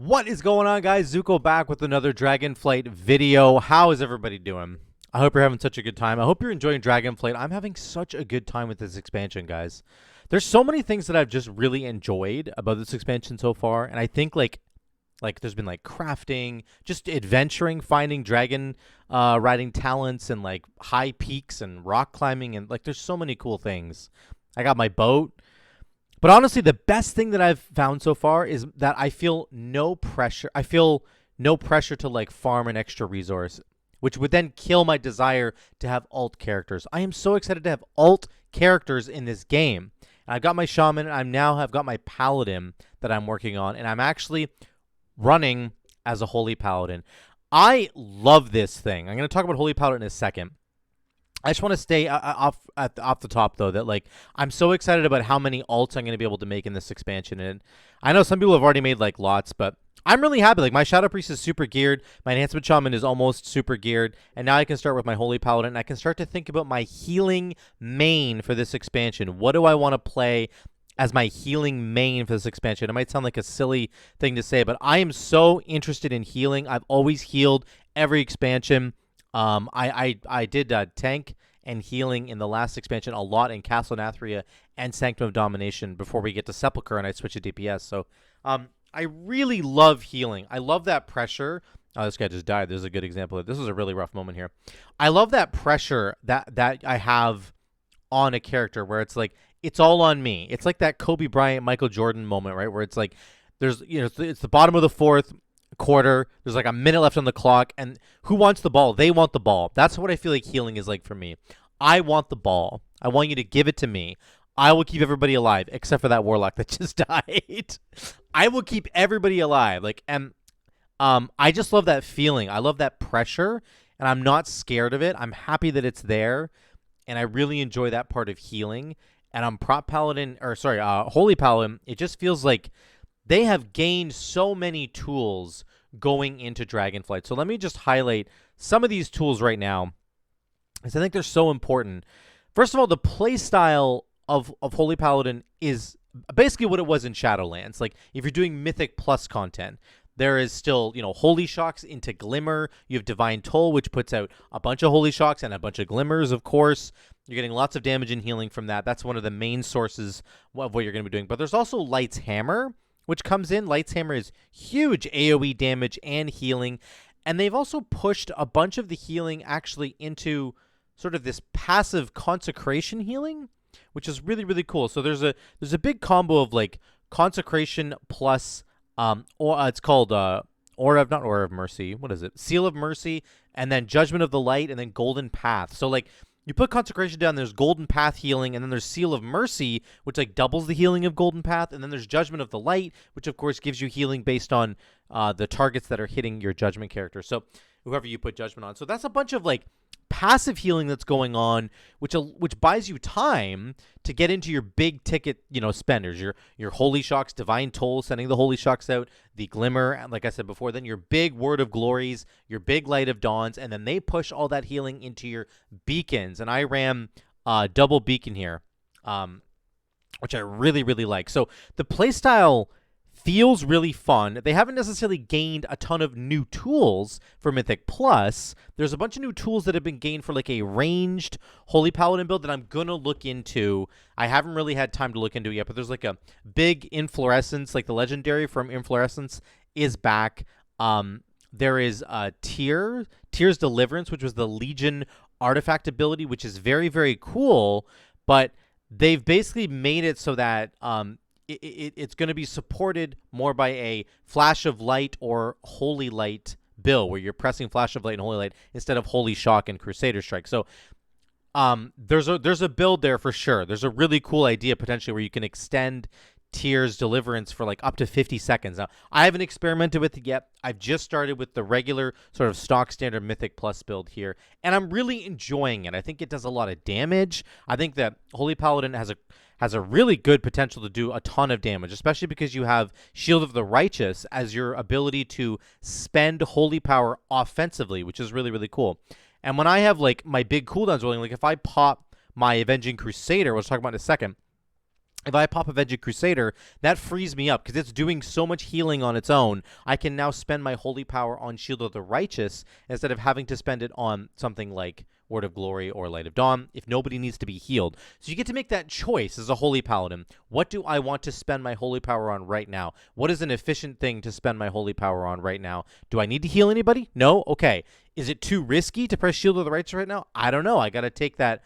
What is going on, guys? Zuko back with another Dragonflight video. How is everybody doing? I hope you're having such a good time. I hope you're enjoying Dragonflight. I'm having such a good time with this expansion, guys. There's so many things that I've just really enjoyed about this expansion so far, and I think like there's been like crafting, just adventuring, finding dragon riding talents, and like high peaks and rock climbing, and like there's so many cool things. I got my boat. But honestly, the best thing that I've found so far is that I feel no pressure. I feel no pressure to like farm an extra resource, which would then kill my desire to have alt characters. I am so excited to have alt characters in this game. And I've got my shaman, and I now have got my paladin that I'm working on, and I'm actually running as a holy paladin. I love this thing. I'm going to talk about holy paladin in a second. I just want to stay off the top, though, that like I'm so excited about how many alts I'm going to be able to make in this expansion. And I know some people have already made like lots, but I'm really happy. Like my Shadow Priest is super geared, my Enhancement Shaman is almost super geared, and now I can start with my Holy Paladin, and I can start to think about my healing main for this expansion. What do I want to play as my healing main for this expansion? It might sound like a silly thing to say, but I am so interested in healing. I've always healed every expansion. I did tank and healing in the last expansion a lot in Castle Nathria and Sanctum of Domination before we get to Sepulchre and I switch to DPS. So I really love healing. I love that pressure. Oh, this guy just died. This is a good example of this. Was a really rough moment here. I love that pressure that I have on a character where it's like it's all on me. It's like that Kobe Bryant, Michael Jordan moment, right? Where it's like there's it's the bottom of the fourth quarter, there's like a minute left on the clock, and who wants the ball? They want the ball. That's what I feel like healing is like for me. I want the ball. I want you to give it to me. I will keep everybody alive except for that warlock that just died. I will keep everybody alive. Like, and I just love that feeling. I love that pressure, and I'm not scared of it. I'm happy that it's there, and I really enjoy that part of healing. And I'm prop paladin, or sorry, holy paladin. It just feels like they have gained so many tools going into Dragonflight. So let me just highlight some of these tools right now, because I think they're so important. First of all, the playstyle of Holy Paladin is basically what it was in Shadowlands. Like, if you're doing Mythic Plus content, there is still, Holy Shocks into Glimmer. You have Divine Toll, which puts out a bunch of Holy Shocks and a bunch of Glimmers, of course. You're getting lots of damage and healing from that. That's one of the main sources of what you're going to be doing. But there's also Light's Hammer, which comes in. Light's Hammer is huge AoE damage and healing. And they've also pushed a bunch of the healing actually into sort of this passive consecration healing, which is really, really cool. So there's a big combo of like consecration plus it's called Aura of Mercy. What is it? Seal of Mercy, and then Judgment of the Light, and then Golden Path. So like you put Consecration down, there's Golden Path healing, and then there's Seal of Mercy, which like doubles the healing of Golden Path, and then there's Judgment of the Light, which of course gives you healing based on the targets that are hitting your Judgment character. So whoever you put Judgment on. So that's a bunch of like passive healing that's going on, which buys you time to get into your big ticket, spenders. Your Holy Shocks, Divine Toll, sending the Holy Shocks out, the Glimmer, and like I said before, then your big Word of Glories, your big Light of Dawns, and then they push all that healing into your beacons. And I ran double beacon here, which I really, really like. So the playstyle feels really fun. They haven't necessarily gained a ton of new tools for Mythic Plus. There's a bunch of new tools that have been gained for like a ranged Holy Paladin build that I'm going to look into. I haven't really had time to look into it yet, but there's like a big Inflorescence, like the legendary from Inflorescence is back. There is a Tear's Deliverance, which was the Legion artifact ability, which is very, very cool, but they've basically made it so that it's going to be supported more by a Flash of Light or Holy Light build, where you're pressing Flash of Light and Holy Light instead of Holy Shock and Crusader Strike. So there's a build there for sure. There's a really cool idea potentially where you can extend Tear's Deliverance for like up to 50 seconds. Now, I haven't experimented with it yet. I've just started with the regular sort of stock standard Mythic Plus build here, and I'm really enjoying it. I think it does a lot of damage. I think that Holy Paladin has a really good potential to do a ton of damage, especially because you have Shield of the Righteous as your ability to spend holy power offensively, which is really, really cool. And when I have like my big cooldowns rolling, like if I pop my Avenging Crusader, which we'll talk about in a second, if I pop Avenging Crusader, that frees me up because it's doing so much healing on its own. I can now spend my holy power on Shield of the Righteous instead of having to spend it on something like Word of Glory or Light of Dawn if nobody needs to be healed. So you get to make that choice as a Holy Paladin. What do I want to spend my holy power on right now? What is an efficient thing to spend my holy power on right now? Do I need to heal anybody? No? Okay. Is it too risky to press Shield of the Righteous right now? I don't know. I got to take that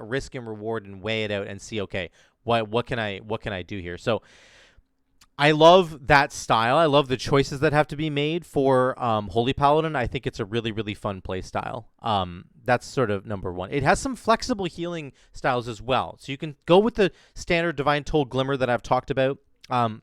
risk and reward and weigh it out and see, okay, what can I do here? So I love that style. I love the choices that have to be made for Holy Paladin. I think it's a really, really fun play style. That's sort of number one. It has some flexible healing styles as well. So you can go with the standard Divine Toll Glimmer that I've talked about. But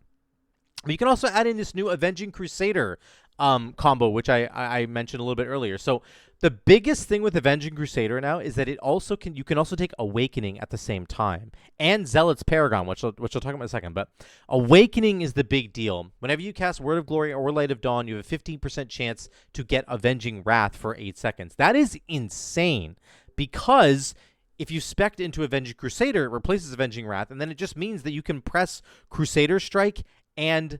you can also add in this new Avenging Crusader combo, which I mentioned a little bit earlier. So the biggest thing with Avenging Crusader now is that you can also take Awakening at the same time, and Zealot's Paragon, which I'll talk about in a second. But Awakening is the big deal. Whenever you cast Word of Glory or Light of Dawn, you have a 15% chance to get Avenging Wrath for 8 seconds. That is insane, because if you spec'd into Avenging Crusader, it replaces Avenging Wrath, and then it just means that you can press Crusader Strike and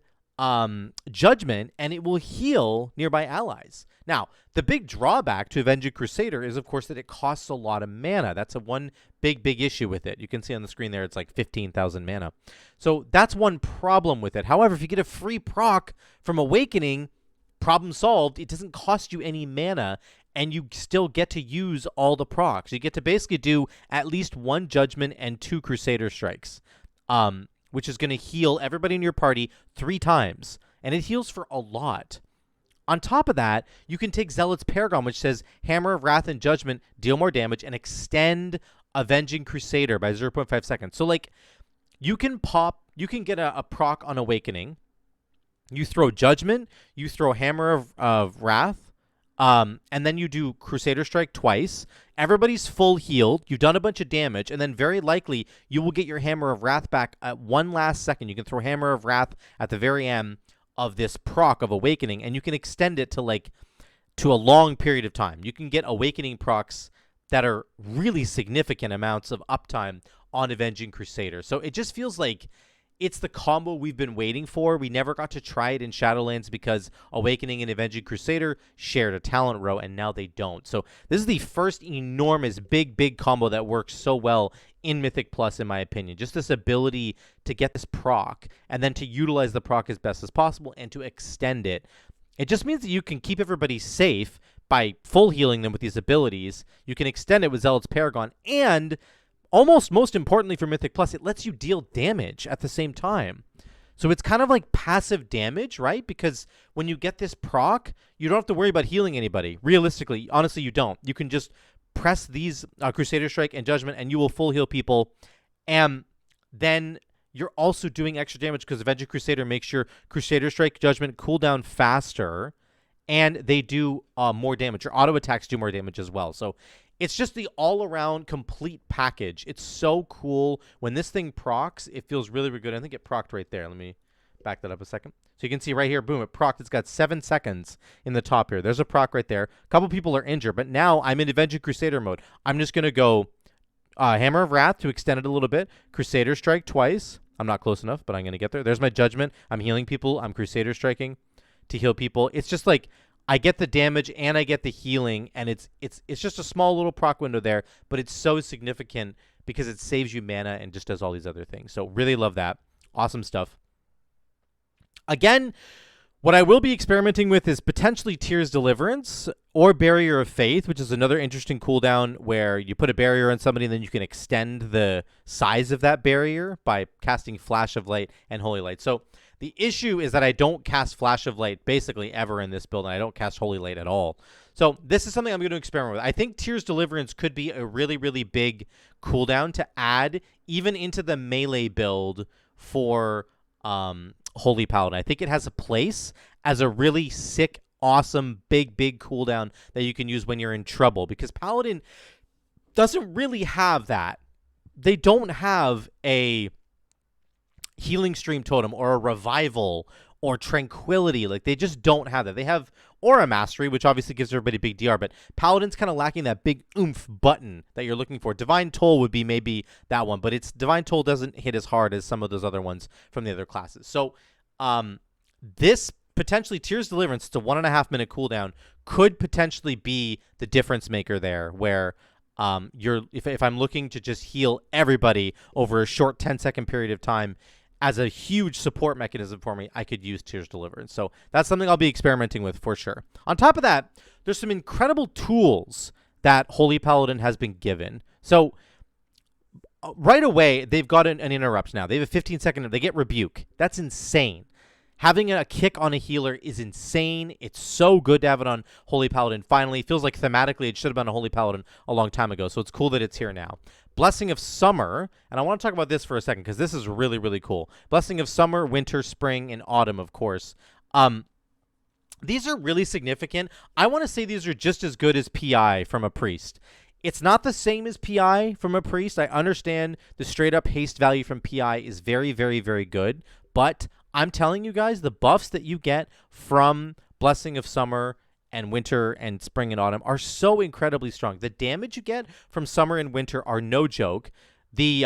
Judgment, and it will heal nearby allies. Now, the big drawback to Avenging Crusader is, of course, that it costs a lot of mana. That's one big issue with it. You can see on the screen there, it's like 15,000 mana. So that's one problem with it. However, if you get a free proc from Awakening, problem solved. It doesn't cost you any mana, and you still get to use all the procs. You get to basically do at least 1 Judgment and 2 Crusader Strikes, which is going to heal everybody in your party 3 times. And it heals for a lot. On top of that, you can take Zealot's Paragon, which says Hammer of Wrath and Judgment, deal more damage, and extend Avenging Crusader by 0.5 seconds. So, like, you can get a proc on Awakening. You throw Judgment, you throw Hammer of Wrath, and then you do Crusader Strike twice. Everybody's full healed. You've done a bunch of damage, and then very likely you will get your Hammer of Wrath back at one last second. You can throw Hammer of Wrath at the very end of this proc of Awakening, and you can extend it to a long period of time. You can get Awakening procs that are really significant amounts of uptime on Avenging Crusader. So it just feels like it's the combo we've been waiting for. We never got to try it in Shadowlands because Awakening and Avenging Crusader shared a talent row, and now they don't. So this is the first enormous, big combo that works so well in Mythic Plus, in my opinion. Just this ability to get this proc, and then to utilize the proc as best as possible, and to extend it. It just means that you can keep everybody safe by full healing them with these abilities. You can extend it with Zealot's Paragon, and almost most importantly for Mythic Plus, it lets you deal damage at the same time. So it's kind of like passive damage, right? Because when you get this proc, you don't have to worry about healing anybody. Realistically, honestly, you don't. You can just press these Crusader Strike and Judgment, and you will full heal people. And then you're also doing extra damage because Avenging Crusader makes your Crusader Strike, Judgment cool down faster, and they do more damage. Your auto attacks do more damage as well. So it's just the all-around complete package. It's so cool. When this thing procs, it feels really, really good. I think it procced right there. Let me back that up a second. So you can see right here, boom, it procced. It's got 7 seconds in the top here. There's a proc right there. A couple people are injured, but now I'm in Avenging Crusader mode. I'm just going to go Hammer of Wrath to extend it a little bit. Crusader Strike twice. I'm not close enough, but I'm going to get there. There's my Judgment. I'm healing people. I'm Crusader Striking to heal people. It's just like I get the damage and I get the healing, and it's just a small little proc window there, but it's so significant because it saves you mana and just does all these other things. So really love that. Awesome stuff. Again, what I will be experimenting with is potentially Tears Deliverance or Barrier of Faith, which is another interesting cooldown where you put a barrier on somebody and then you can extend the size of that barrier by casting Flash of Light and Holy Light. So the issue is that I don't cast Flash of Light basically ever in this build, and I don't cast Holy Light at all. So this is something I'm going to experiment with. I think Tears Deliverance could be a really, really big cooldown to add even into the melee build for Holy Paladin. I think it has a place as a really sick, awesome, big cooldown that you can use when you're in trouble, because Paladin doesn't really have that. They don't have a Healing Stream Totem or a Revival or tranquility. Like, they just don't have that. They have aura mastery, which obviously gives everybody big DR, but Paladin's kind of lacking that big oomph button that you're looking for. Divine Toll would be maybe that one, but Divine Toll doesn't hit as hard as some of those other ones from the other classes. So this potentially Tears Deliverance, it's a 1.5 minute cooldown, could potentially be the difference maker there, where if I'm looking to just heal everybody over a short 10-second period of time as a huge support mechanism for me, I could use Tears Deliverance. So that's something I'll be experimenting with for sure. On top of that, there's some incredible tools that Holy Paladin has been given. So right away, they've got an interrupt now. They have a 15-second, they get Rebuke. That's insane. Having a kick on a healer is insane. It's so good to have it on Holy Paladin. Finally, it feels like thematically it should have been a Holy Paladin a long time ago, so it's cool that it's here now. Blessing of Summer, and I want to talk about this for a second because this is really, really cool. Blessing of Summer, Winter, Spring, and Autumn, of course. These are really significant. I want to say these are just as good as PI from a priest. It's not the same as PI from a priest. I understand the straight-up haste value from PI is very, very, very good, but I'm telling you guys, the buffs that you get from Blessing of Summer and Winter and Spring and Autumn are so incredibly strong. The damage you get from Summer and Winter are no joke. The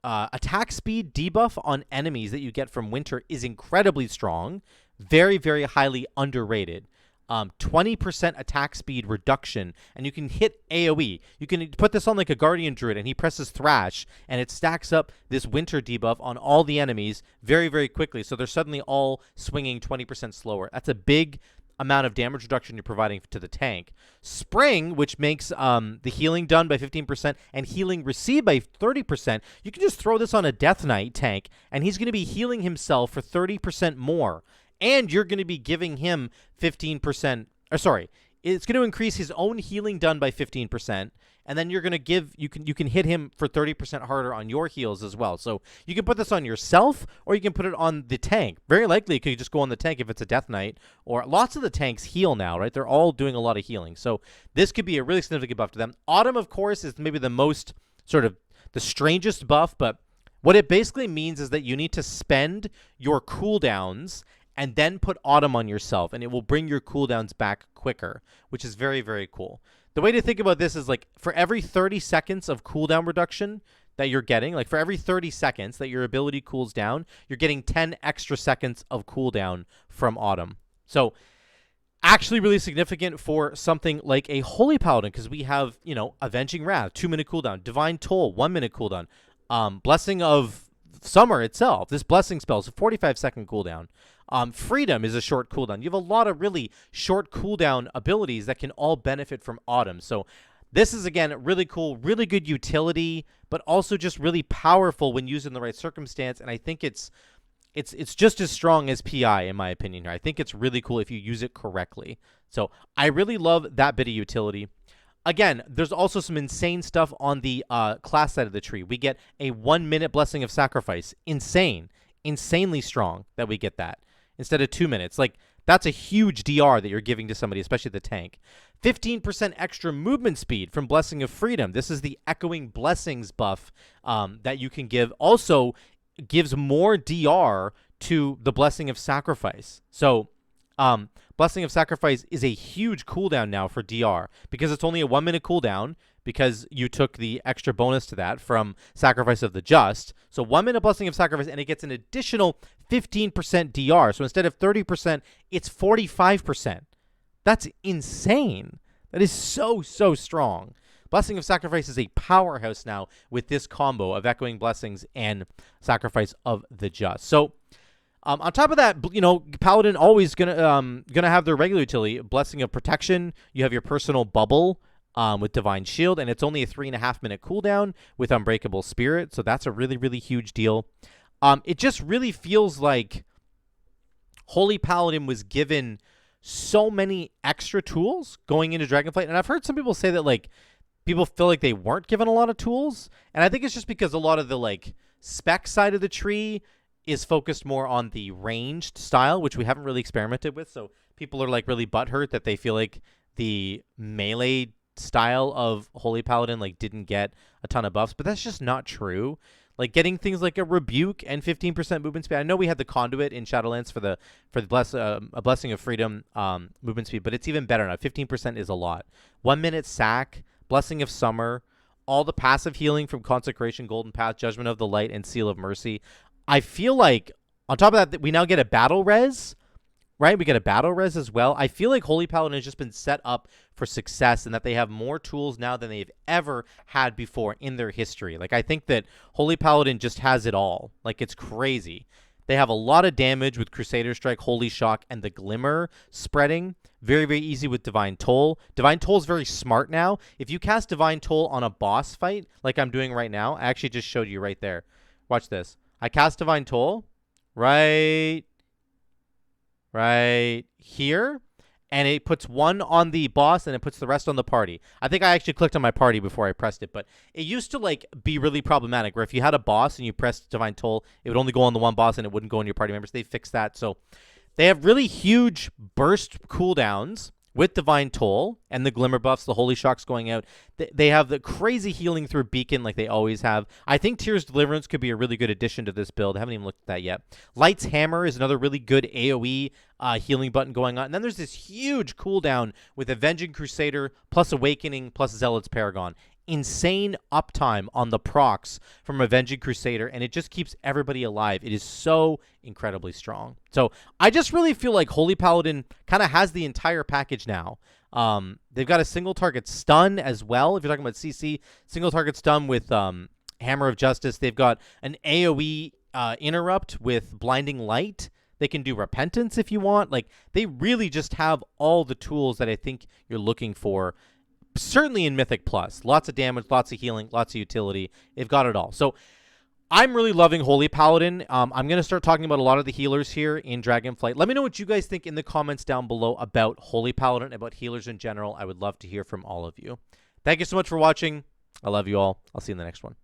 attack speed debuff on enemies that you get from Winter is incredibly strong. Very, very highly underrated. 20% attack speed reduction, and you can hit AoE. You can put this on like a Guardian Druid, and he presses Thrash, and it stacks up this Winter debuff on all the enemies very, very quickly. So they're suddenly all swinging 20% slower. That's a big amount of damage reduction you're providing to the tank. Spring, which makes the healing done by 15% and healing received by 30%, you can just throw this on a Death Knight tank, and he's going to be healing himself for 30% more. And you're going to be giving him 15%, or sorry, it's going to increase his own healing done by 15%, and then you're going to give, you can hit him for 30% harder on your heals as well. So you can put this on yourself, or you can put it on the tank. Very likely it could just go on the tank if it's a Death Knight, or lots of the tanks heal now, right? They're all doing a lot of healing. So this could be a really significant buff to them. Autumn, of course, is maybe the most sort of the strangest buff, but what it basically means is that you need to spend your cooldowns and then put Autumn on yourself, and it will bring your cooldowns back quicker, which is very, very cool. The way to think about this is, like, for every 30 seconds of cooldown reduction that you're getting, like for every 30 seconds that your ability cools down, you're getting 10 extra seconds of cooldown from Autumn. So actually really significant for something like a Holy Paladin, because we have, you know, Avenging Wrath, 2-minute cooldown, Divine Toll, 1-minute cooldown, Blessing of Summer itself, this blessing spell is a 45-second cooldown. Freedom is a short cooldown. You have a lot of really short cooldown abilities that can all benefit from Autumn. So this is, again, really cool, really good utility, but also just really powerful when used in the right circumstance. And I think it's just as strong as PI, in my opinion here. I think it's really cool if you use it correctly. So I really love that bit of utility. Again, there's also some insane stuff on the class side of the tree. We get a 1-minute Blessing of Sacrifice. Insanely strong that we get that instead of 2 minutes. Like, that's a huge DR that you're giving to somebody, especially the tank. 15% extra movement speed from Blessing of Freedom. This is the Echoing Blessings buff that you can give. Also gives more DR to the Blessing of Sacrifice. So Blessing of Sacrifice is a huge cooldown now for DR because it's only a 1-minute cooldown because you took the extra bonus to that from Sacrifice of the Just. So 1-minute Blessing of Sacrifice, and it gets an additional 15% DR. So instead of 30%, it's 45%. That's insane. That is so, so strong. Blessing of Sacrifice is a powerhouse now with this combo of Echoing Blessings and Sacrifice of the Just. So on top of that, you know, Paladin always gonna have their regular utility. Blessing of Protection. You have your personal bubble with Divine Shield, and it's only a 3.5-minute cooldown with Unbreakable Spirit. So that's a really, really huge deal. It just really feels like Holy Paladin was given so many extra tools going into Dragonflight, and I've heard some people say that, like, people feel like they weren't given a lot of tools, and I think it's just because a lot of the, like, spec side of the tree is focused more on the ranged style, which we haven't really experimented with, so people are, like, really butthurt that they feel like the melee style of Holy Paladin, like, didn't get a ton of buffs, but that's just not true. Like getting things like a Rebuke and 15% movement speed. I know we had the Conduit in Shadowlands for the a Blessing of Freedom movement speed, but it's even better now. 15% is a lot. 1 minute sack, Blessing of Summer, all the passive healing from Consecration, Golden Path, Judgment of the Light, and Seal of Mercy. I feel like on top of that, we now get a battle res. Right, we get a battle res as well. I feel like Holy Paladin has just been set up for success and that they have more tools now than they've ever had before in their history. Like, I think that Holy Paladin just has it all. Like, it's crazy. They have a lot of damage with Crusader Strike, Holy Shock, and the Glimmer spreading. Very, very easy with Divine Toll. Divine Toll is very smart now. If you cast Divine Toll on a boss fight, like I'm doing right now, I actually just showed you right there. Watch this. I cast Divine Toll right here, and it puts 1 on the boss and it puts the rest on the party. I think I actually clicked on my party before I pressed it, but it used to like be really problematic where if you had a boss and you pressed Divine Toll, it would only go on the one boss and it wouldn't go on your party members. They fixed that. So they have really huge burst cooldowns with Divine Toll and the Glimmer buffs, the Holy Shocks going out. They have the crazy healing through Beacon like they always have. I think Tears Deliverance could be a really good addition to this build. I haven't even looked at that yet. Light's Hammer is another really good AoE healing button going on. And then there's this huge cooldown with Avenging Crusader plus Awakening plus Zealot's Paragon. Insane uptime on the procs from Avenging Crusader, and it just keeps everybody alive. It is so incredibly strong. So I just really feel like Holy Paladin kind of has the entire package now. They've got a single target stun as well. If you're talking about CC, single target stun with Hammer of Justice. They've got an AoE interrupt with Blinding Light. They can do Repentance if you want. Like, they really just have all the tools that I think you're looking for. Certainly in Mythic Plus. Lots of damage, lots of healing, lots of utility. They've got it all. So I'm really loving Holy Paladin. I'm going to start talking about a lot of the healers here in Dragonflight. Let me know what you guys think in the comments down below about Holy Paladin, about healers in general. I would love to hear from all of you. Thank you so much for watching. I love you all. I'll see you in the next one.